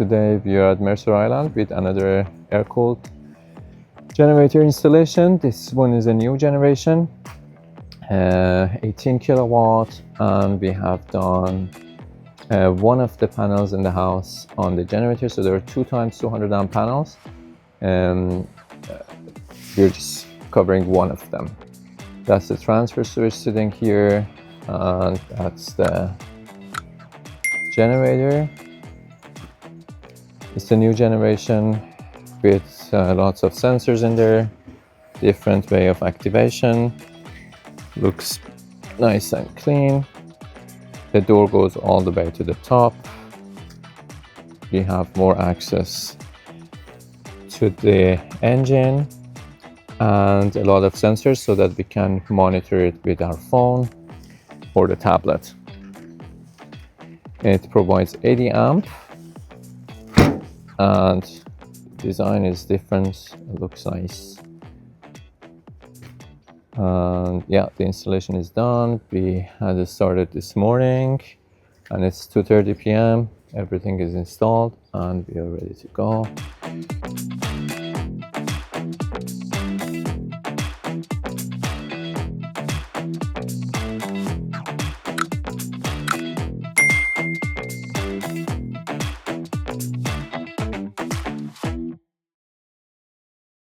Today we are at Mercer Island with another air-cooled generator installation. This one is a new generation, 18 kilowatt, and we have done one of the panels in the house on the generator. So there are 2 times 200 amp panels, and we're just covering one of them. That's the transfer switch sitting here, and that's the generator. It's a new generation with lots of sensors in there, different way of activation. Looks nice and clean. The door goes all the way to the top. We have more access to the engine and a lot of sensors so that we can monitor it with our phone or the tablet. It provides 80 amp, and design is different. It looks nice. And yeah, the installation is done. We had it started this morning, and it's 2:30 p.m. Everything is installed, and we are ready to go.